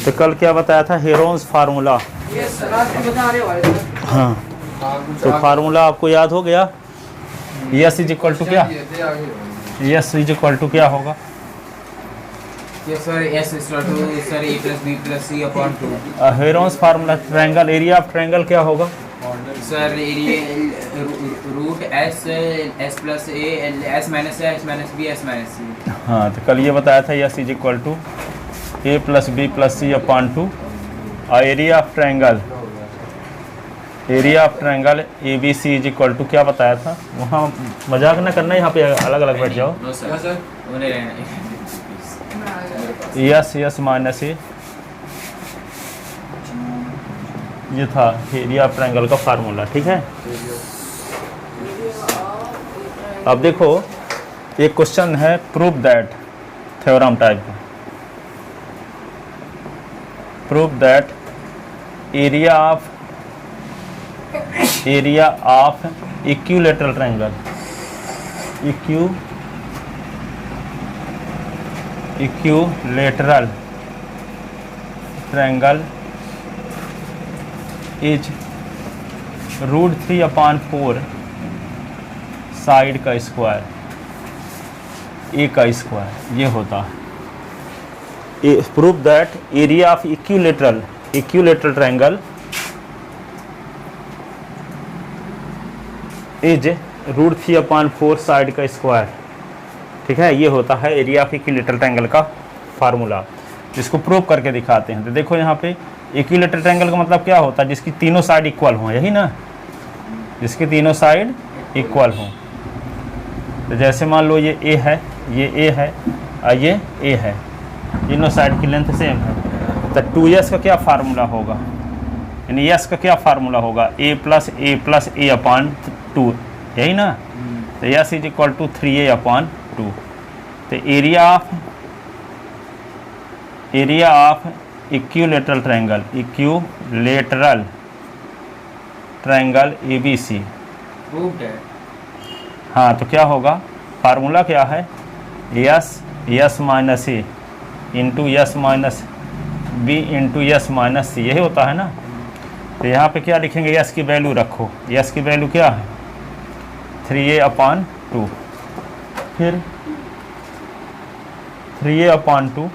तो कल क्या बताया था, हेरोन्स फार्मूला। हाँ, तो फार्मूला आपको याद हो गया। यस इज इक्वल टू क्या, यस इज इक्वल टू क्या होगा? Heron's formula triangle, area of triangle क्या होगा sir? Root s s plus a s minus b s minus c. हाँ, तो कल ये बताया था s is equal to a plus b plus c upon two, और area of triangle, area of triangle a b c is equal to क्या बताया था? वहाँ मजाक ना करना, यहाँ पे अलग अलग बैठ जाओ। यस यस माइनस ए, ये था एरिया ऑफ ट्रायंगल का फार्मूला। ठीक है, अब देखो एक क्वेश्चन है, प्रूव दैट, थ्योरम टाइप का, prove that area of equilateral triangle, equilateral triangle is √3/4 side का स्क्वायर, ए का स्क्वायर, ये होता है। Prove that area of equilateral triangle is √3/4 side का स्क्वायर। ठीक है, ये होता है एरिया ऑफ इक्विलेटरल ट्रायंगल का फार्मूला, जिसको प्रूव करके दिखाते हैं। तो देखो यहाँ पे इक्विलेटरल ट्रायंगल का मतलब क्या होता है? जिसकी तीनों साइड इक्वल हों, यही ना, जिसकी तीनों साइड इक्वल हों। तो जैसे मान लो ये ए है, ये ए है और ये ए है, तीनों साइड की लेंथ सेम है, तो 2s का क्या फार्मूला होगा, यानी s का क्या फार्मूला होगा? a प्लस a अपॉन 2, यही ना। तो s is equal to 3a/2। तो area of equilateral triangle ABC। हाँ, तो क्या होगा, फार्मूला क्या है? S minus a into s minus b into s minus c, यही होता है ना। तो यहाँ पे क्या लिखेंगे? यस की वैल्यू रखो, यस की वैल्यू क्या है? 3a/2, फिर 3a/2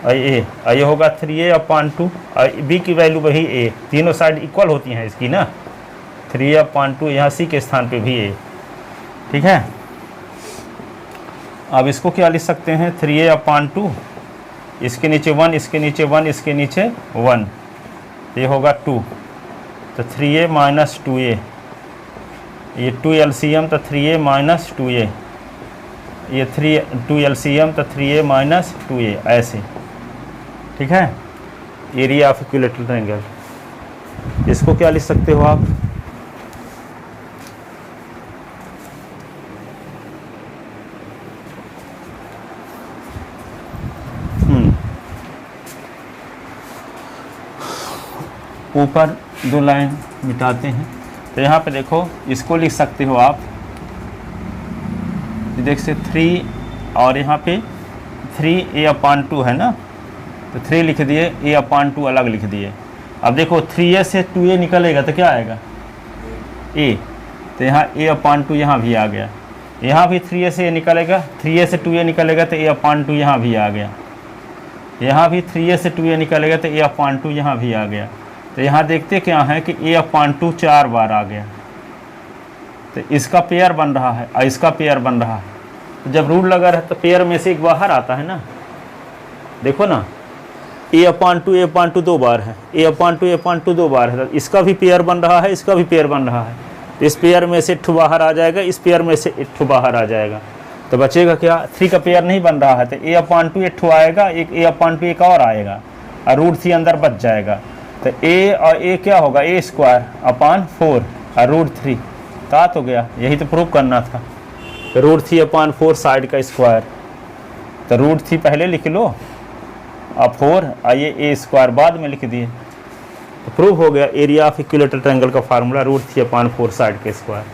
ये होगा 3a/2, बी की वैल्यू वही a, तीनों साइड इक्वल होती हैं इसकी ना। 3a/2 यहाँ सी के स्थान पे भी a। ठीक है, अब इसको क्या लिख सकते हैं? 3a/2, इसके नीचे 1, इसके नीचे 1, इसके नीचे 1, ये होगा 2। तो 3a माइनस 2a, ये 2 LCM, तो 3a माइनस 2a, ये 2 LCM, तो 3a माइनस 2a, ऐसे। ठीक है, एरिया ऑफ इक्विलेटरल ट्रायंगल, इसको क्या लिख सकते हो आप? ऊपर 2 लाइन मिटाते हैं, तो यहाँ पे देखो, इसको लिख सकते हो आप, देख से 3 और यहाँ पे 3a/2 है ना, तो 3 लिख दिए, a/2 अलग लिख दिए। अब देखो 3a से 2a निकलेगा तो क्या आएगा? a, तो यहाँ a/2 यहाँ भी आ गया, यहाँ भी 3a से निकलेगा, 3a से 2a निकलेगा तो a/2 यहाँ भी आ गया, यहाँ भी 3a से 2a निकलेगा तो a/2 यहाँ भी आ गया। तो यहाँ देखते क्या है कि a/2 4 बार आ गया, तो इसका पेयर बन रहा है और इसका पेयर बन रहा है। तो जब रूल लगा रहा है तो पेयर में से एक बाहर आता है ना, देखो ना, a/2 2 बार है, a/2 2 बार है, तो इसका भी पेयर बन रहा है, इसका भी पेयर बन रहा है। तो इस पेयर में से एक बाहर आ जाएगा, इस पेयर में से एक बाहर आ जाएगा, तो बचेगा क्या? 3 का पेयर नहीं बन रहा है, तो a/2 एक आएगा, एक a/2 एक और आएगा, और √3 अंदर बच जाएगा। तो a और a क्या होगा? a²/4 और √3, तो गया, यही तो प्रूव करना था। √3/4 साइड का स्क्वायर, तो √3 पहले लिख लो और 4 और ये a² बाद में लिख दिए। तो प्रूव हो गया एरिया ऑफ इक्विलेटरल ट्रायंगल का फार्मूला √3/4 साइड के स्क्वायर।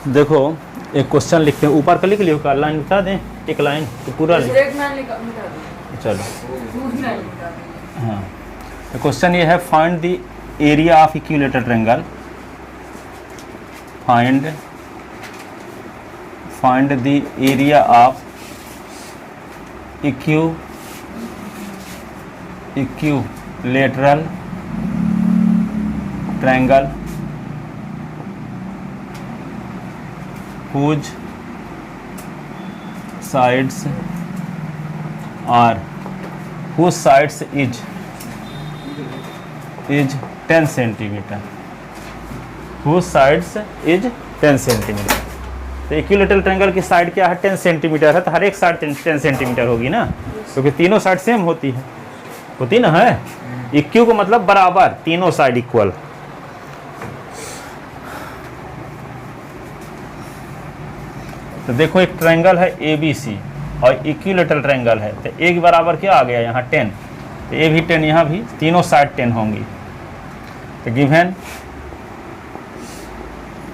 देखो एक क्वेश्चन लिखते हैं, ऊपर का लिख लियो का लाइन बता दें, एक लाइन तो पूरा लिख। चलो हाँ, तो क्वेश्चन ये है find the area of equilateral triangle, find the area of equilateral triangle whose sides is 10 centimetre, whose sides is 10 centimetre. तो इक्विलेटरल ट्रायंगल की साइड क्या है 10 सेंटीमीटर है, तो हर एक साइड 10 सेंटीमीटर होगी ना, क्योंकि तीनों साइड सेम होती ना है। इक्यू को मतलब बराबर, तीनों साइड इक्वल। तो देखो एक ट्रायंगल है ABC और इक्विलेटरल ट्रायंगल है, तो एक बराबर क्या आ गया यहाँ 10, तो ये भी 10, यहाँ भी तीनों साइड 10 होंगी। तो given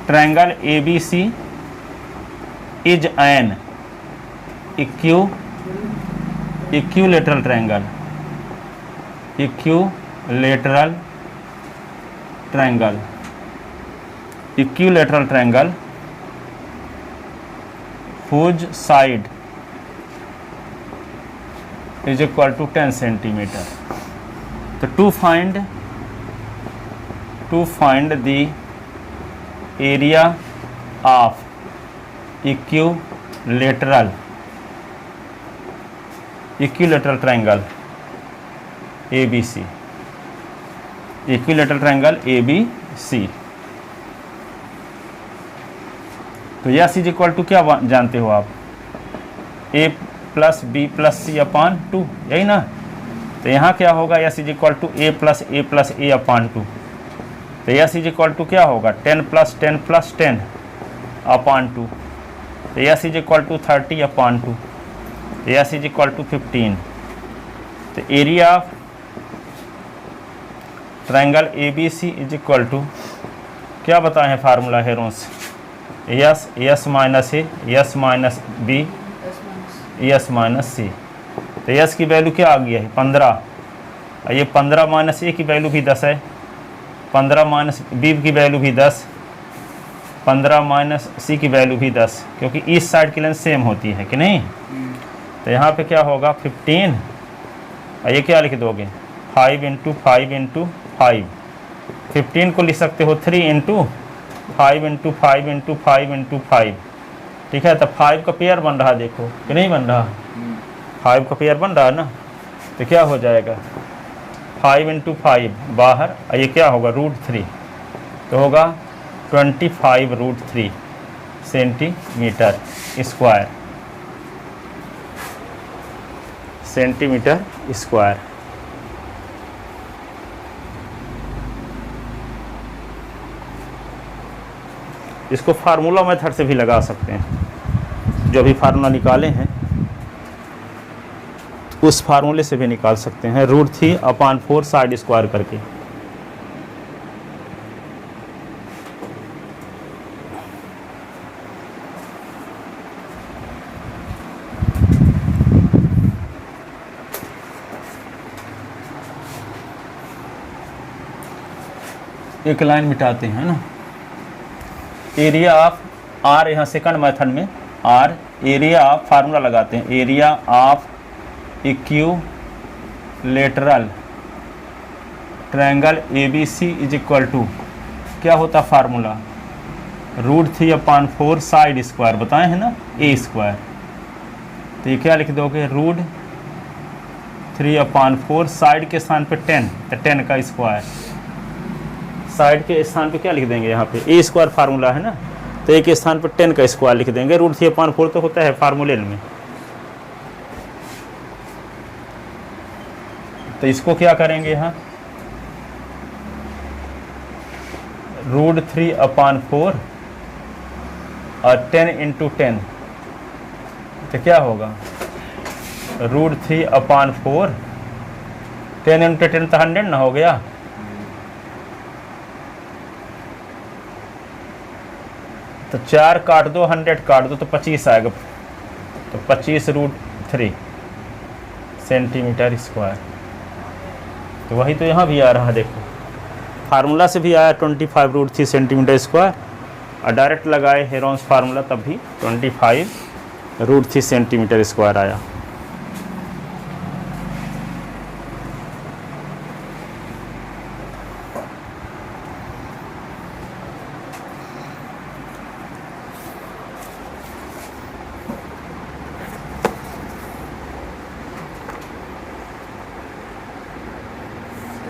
triangle ABC is an equilateral triangle, equilateral triangle whose side is equal to 10 centimeter। तो to find the area of equilateral triangle ABC, equilateral triangle ABC। तो यस इज इक्वल टू क्या जानते हो आप, A + B + C/2, यही ना। तो यहाँ क्या होगा, s is equal to A + A + A/2। तो यस इज इक्वल टू क्या होगा 10 + 10 + 10/2। तो यस इज इक्वल टू 30/2। तो यस इज इक्वल टू 15। तो area of triangle ABC is equal to क्या बताए हैं formula Heron's, s - A, s - B, s - C। तो यस की वैल्यू क्या आ गई है 15, और ये 15 - A की वैल्यू भी 10 है, 15 - B की वैल्यू भी 10, 15 - C की वैल्यू भी 10, क्योंकि इस साइड की लेंथ सेम होती है कि नहीं। तो यहाँ पे क्या होगा 15, और ये क्या लिख दोगे 5 × 5 × 5। 15 को लिख सकते हो 3 × 5 × 5 × 5 × 5, ठीक है। तो 5 का पेयर बन रहा, देखो कि नहीं बन रहा, 5 का पेयर बन रहा है ना। तो क्या हो जाएगा 5 × 5 बाहर, और ये क्या होगा √3, तो होगा 25√3 सेंटीमीटर स्क्वायर। इसको फार्मूला मेथड से भी लगा सकते हैं, जो अभी फार्मूला निकाले हैं उस फार्मूले से भी निकाल सकते हैं, √3/4 साइड स्क्वायर करके। एक लाइन मिटाते हैं ना, एरिया ऑफ R, यहाँ सेकंड मेथड में R, एरिया ऑफ फार्मूला लगाते हैं, area of equilateral triangle ABC is equal to क्या होता फार्मूला √3/4 साइड स्क्वायर बताए हैं ना A²। तो ये क्या लिख दोगे √3/4 साइड के स्थान पे 10, तो 10 का स्क्वायर, साइड के स्थान पे क्या लिख देंगे यहाँ पे A² फार्मूला है ना, तो एक स्थान पर 10 का स्क्वायर लिख देंगे। √3/4 तो होता है फार्मूले में, तो इसको क्या करेंगे यहाँ, √3/4 और 10 × 10, तो क्या होगा √3/4, 10 × 10 तो 100 ना हो गया। तो 4 काट दो, 100 काट दो तो 25 आएगा, तो 25√3 सेंटीमीटर स्क्वायर। तो वही तो यहाँ भी आ रहा है, देखो फार्मूला से भी आया 25√3 सेंटीमीटर स्क्वायर, और डायरेक्ट लगाए हेरॉन्स फार्मूला तब भी 25√3 सेंटीमीटर स्क्वायर आया।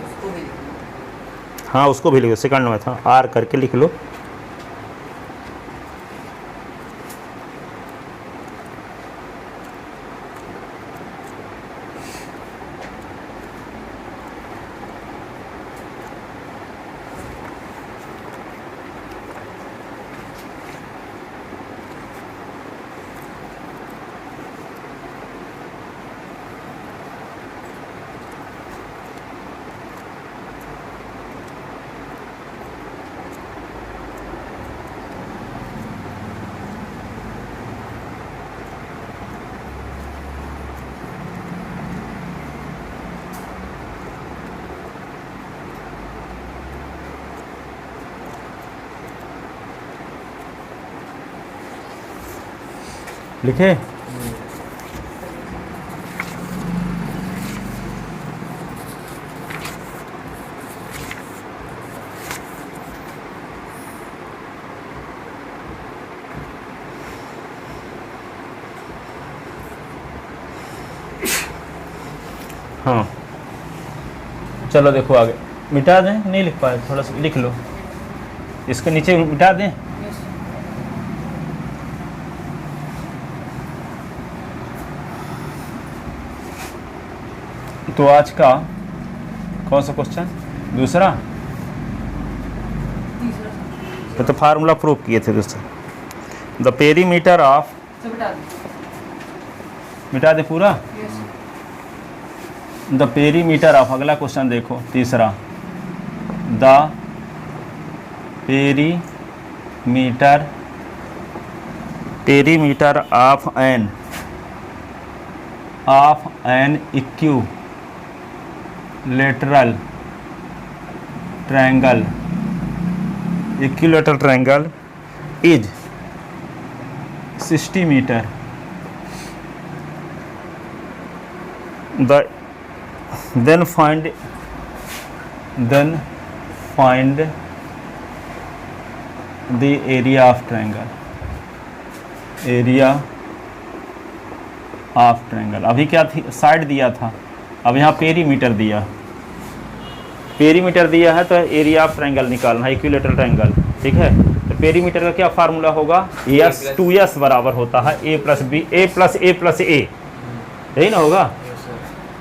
उसको भी लिखो। हाँ उसको भी लिखो, सेकंड में था, आर करके लिख लो। लिखे, हाँ चलो देखो आगे, मिटा दें, नहीं लिख पाए, थोड़ा सा लिख लो, इसके नीचे मिटा दें। तो आज का कौन सा क्वेश्चन, दूसरा, तो फार्मूला प्रूव किए थे दूसरा, द पेरीमीटर ऑफ, मिटा दे पूरा, द पेरीमीटर ऑफ, अगला क्वेश्चन देखो तीसरा, the perimeter of an equilateral triangle is 60 metre. Then find the area of triangle. अभी क्या थी, साइड दिया था, अब यहाँ पेरीमीटर दिया, पेरीमीटर दिया है तो एरिया ऑफ ट्रायंगल निकालना है, इक्विलेटरल ट्रायंगल, ठीक है। तो पेरीमीटर का क्या फार्मूला होगा, यस 2s बराबर होता है a + b, a + a + a, यही ना होगा।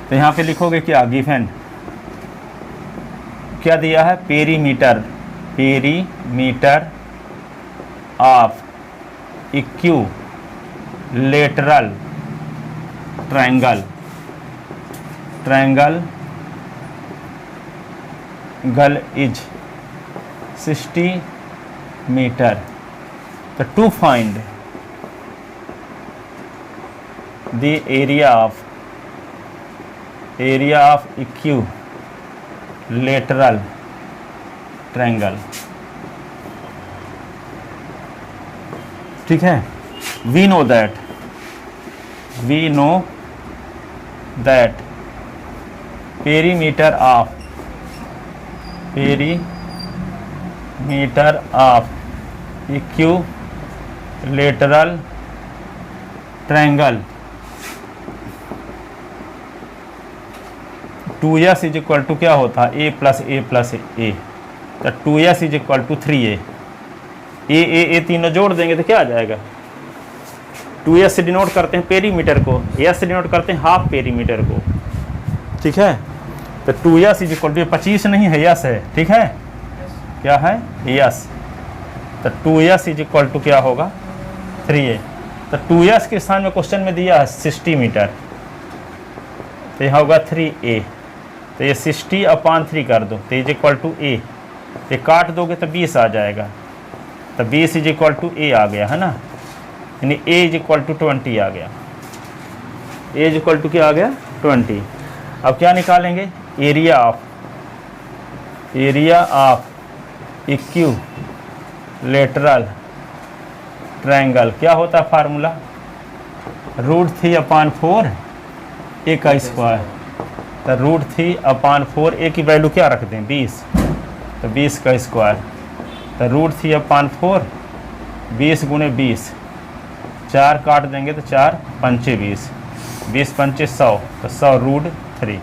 तो यहाँ पे लिखोगे क्या, गिवन क्या दिया है, perimeter of equilateral triangle is 60 metre. तो to find the area of equilateral triangle, ठीक है। We know that perimeter of equilateral triangle 2s = क्या होता है, a + a + a, तो 2s = 3a, a तीनों जोड़ देंगे तो क्या आ जाएगा, 2s से डिनोट करते हैं पेरीमीटर को, s से डिनोट करते हैं हाफ पेरीमीटर को, ठीक है। तो 2s इज इक्वल टू, 25 नहीं है, यस है, ठीक है, क्या है, यस। तो 2s इज इक्वल टू क्या होगा, 3a। तो 2s के स्थान में क्वेश्चन में दिया है 60 मीटर, तो यहाँ होगा 3a। तो ये 60/3 कर दो, तो इज इक्वल टू a, ये काट दोगे तो 20 आ जाएगा, तो 20 इज इक्वल टू a आ गया है ना, यानी a इज इक्वल टू 20 आ गया, a इज इक्वल टू क्या आ गया, 20। अब क्या निकालेंगे, एरिया ऑफ इक्विलेटरल ट्रायंगल, क्या होता है फार्मूला, √3/4 a का स्क्वायर। तो √3/4 a की वैल्यू क्या रख दें, 20, तो 20 का स्क्वायर। तो √3/4 20 गुणे 20, 4 काट देंगे तो 4 पंचे 20, 20 पंचे 100, तो 100 √3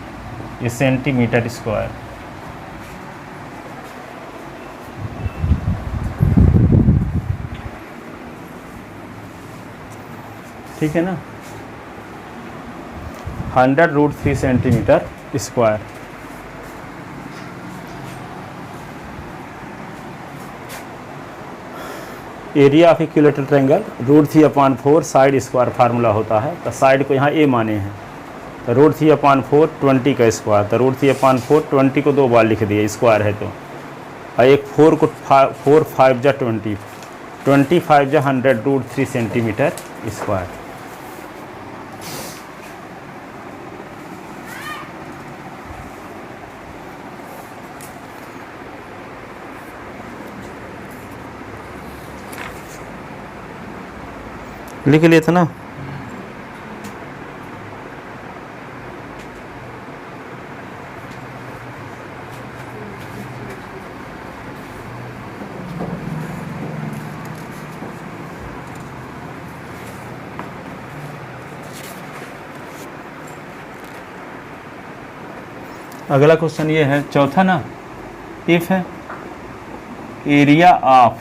ये सेंटीमीटर स्क्वायर। ठीक है ना, 100 √3 centimetre square. Area of equilateral triangle √3/4 side square formula होता है। तो साइड को यहाँ ए माने हैं, तो √3/4 20 का स्क्वायर। तो √3/4 20 को 2 बार लिख दिए, स्क्वायर है तो, और एक 4 को 4 5 जा 20, 25 जा 100 √3 सेंटीमीटर स्क्वायर। लिख लिए थे ना, अगला क्वेश्चन ये है, चौथा ना, if area of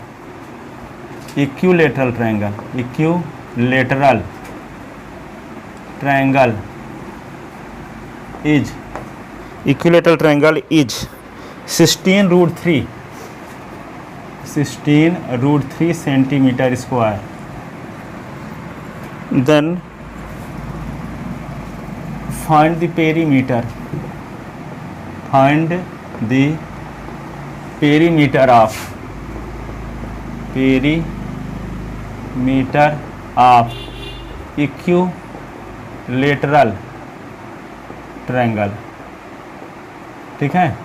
equilateral triangle, equilateral triangle is, equilateral triangle is 16√3 centimetre square, then find the perimeter, find the perimeter of, perimeter of equilateral triangle. ठीक है,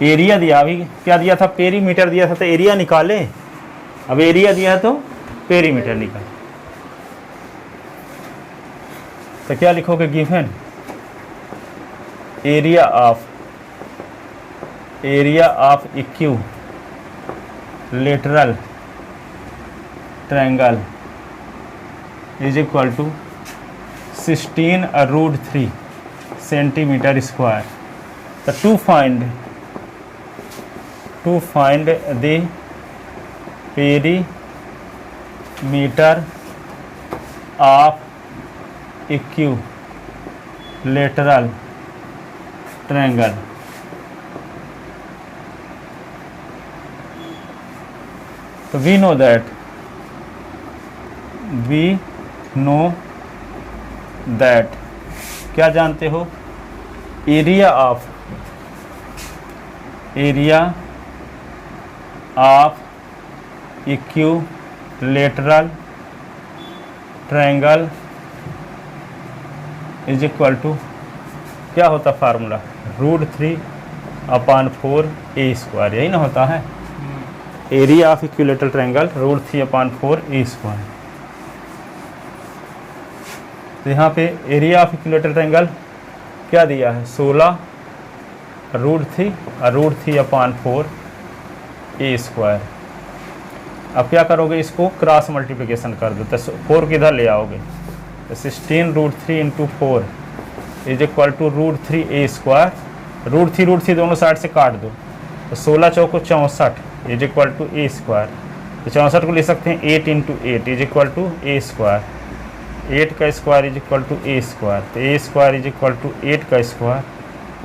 एरिया दिया, अभी क्या दिया था, पेरीमीटर दिया था, तो एरिया निकाले। अब एरिया दिया है तो पेरीमीटर निकाल। तो क्या लिखोगे, given area of equilateral triangle is equal to 16√3 centimetre square. तो to find the perimeter of equilateral triangle. तो we know that क्या जानते हो, area of equilateral triangle is equal to, क्या होता फार्मूला, √3/4 a स्क्वायर, यही ना होता है। Area of equilateral triangle √3/4 a square. तो यहाँ पे एरिया ऑफ इक्विलेटरल ट्रायंगल क्या दिया है, 16√3 और √3/4 a स्क्वायर। अब क्या करोगे, इसको क्रॉस मल्टीप्लिकेशन कर दो, तो 4 किधर ले आओगे, तो 16√3 × 4 is equal to √3a square. √3 दोनों साइड से काट दो, तो 16 चौको 64 is equal to a square. तो 64 को ले सकते हैं 8 × 8 is equal to a square. 8 का square is equal to a square. तो a square is equal to 8 का स्क्वायर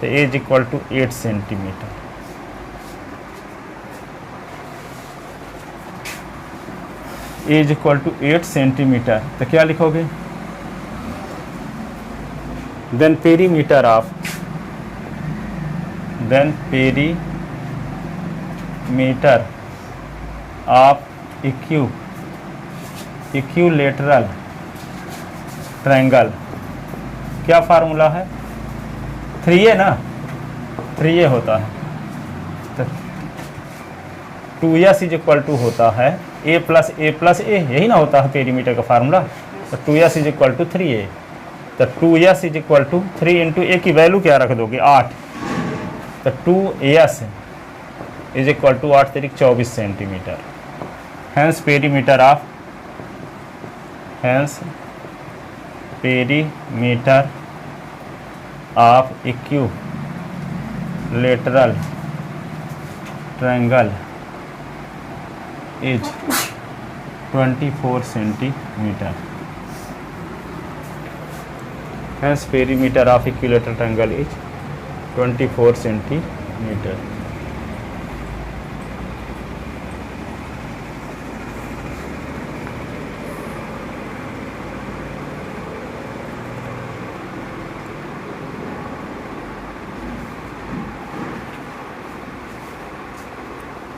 तो a is equal to 8 centimetre. A is equal to 8 centimetre, तो क्या लिखोगे? Then perimeter of equilateral triangle, क्या formula है? 3a ना, 3a होता है, तो 2s इज इक्वल टू होता है a प्लस a, यही ना होता है पेरीमीटर का फार्मूला। तो 2s is equal to 3a, तो 2s is equal to 3 into a की वैल्यू क्या रख दोगे? 8, तो 2s इज इक्वल टू 8 तरीक 24 centimetre. Hence perimeter of equilateral triangle is 24 centimetre. Hence perimeter of equilateral triangle is 24 centimetre.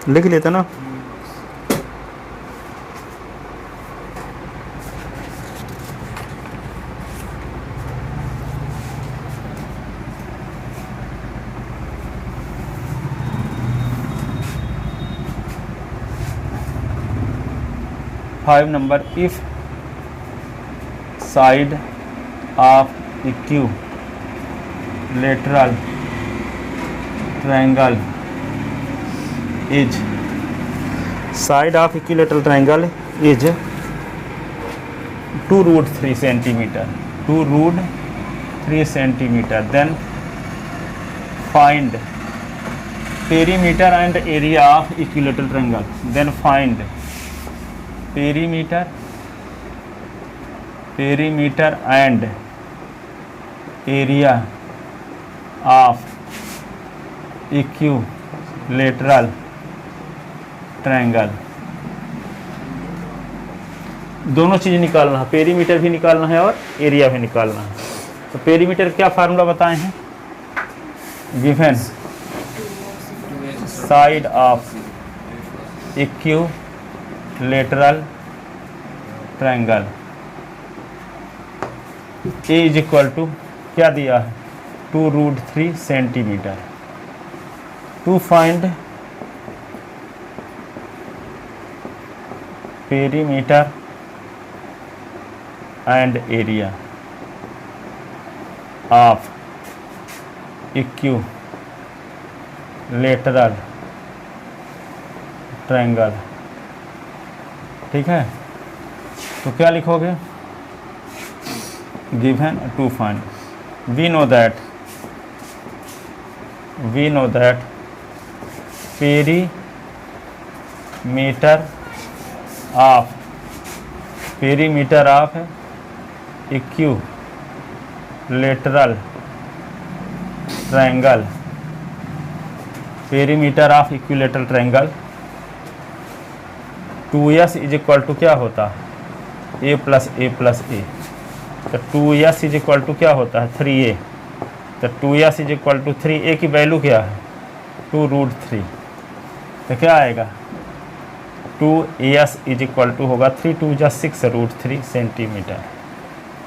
लिख लेते ना। Five number, if side of equilateral triangle is side of equilateral triangle is 2√3 centimetre, 2√3 centimetre, then find perimeter and area of equilateral triangle, then find perimeter and area of equilateral triangle। दोनों चीज़ निकालना है, perimeter भी निकालना है और area भी निकालना है। तो पेरीमीटर क्या फार्मूला बताए हैं? Given side of equilateral triangle a is equal to क्या दिया है? 2√3 centimetre. To find perimeter and area of equilateral triangle, ठीक है? तो क्या लिखोगे? Given to find, we know that perimeter of equilateral triangle, perimeter of equilateral triangle 2s is equal to क्या होता है? a प्लस a, तो 2s इज इक्वल टू क्या होता है? 3a, तो 2s is equal to 3a की value क्या है? 2√3, तो क्या आएगा? 2s इज इक्वल टू होगा 3 2 जा 6√3 सेंटीमीटर,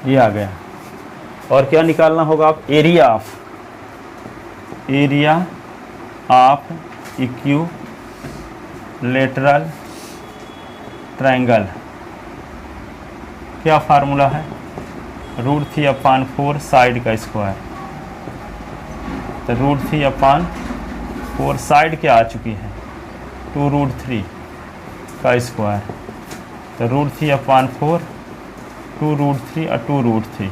ये आ गया। और क्या निकालना होगा? आप एरिया ऑफ इक्विलेटरल ट्रायंगल, क्या फार्मूला है? √3/4 साइड का स्क्वायर, तो √3/4 साइड क्या आ चुकी है? 2√3 का स्क्वायर, तो √3/4 2√3 और 2√3,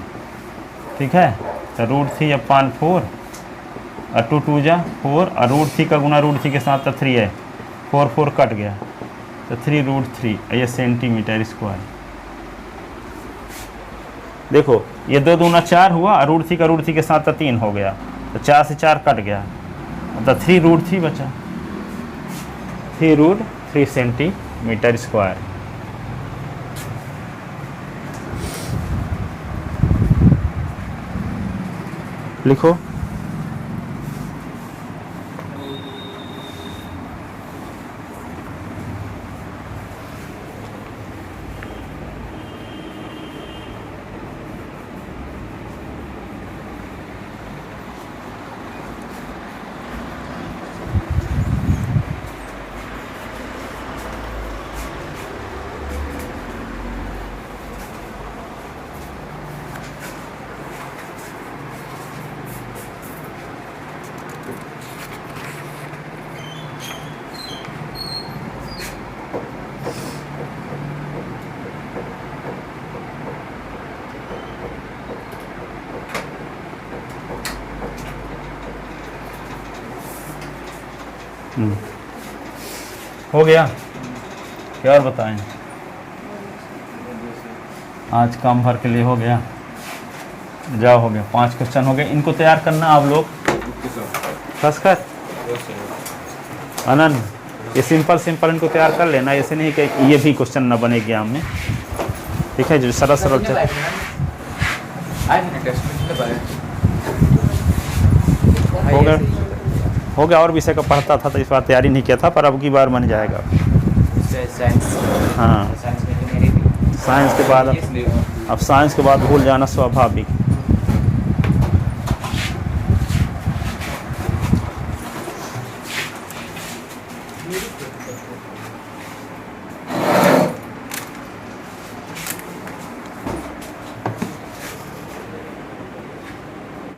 ठीक है? तो √3/4 और 2 2 जा 4 और √3 का गुना √3 के साथ तो 3 है, 4 4 कट गया, तो 3√3 ये सेंटीमीटर स्क्वायर। देखो ये 2 दूना 4 हुआ और √3 का √3 के साथ तो 3 हो गया, तो तो 4 से 4 कट गया, मतलब 3√3 बचा, 3√3 सेंटीमीटर स्क्वायर। लिखो। हो गया, क्या और बताएं? आज काम भर के लिए हो गया, जाओ हो गया, 5 क्वेश्चन हो गए। इनको तैयार करना आप लोग खासकर आनंद, ये सिंपल इनको तैयार कर लेना, ऐसे नहीं कि ये भी क्वेश्चन ना बने एग्जाम में, ठीक है? जो सरल हो गया। और विषय का पढ़ता था तो इस बार तैयारी नहीं किया था, पर अब की बार बन जाएगा। हाँ, साइंस के बाद अब साइंस के बाद भूल जाना स्वाभाविक।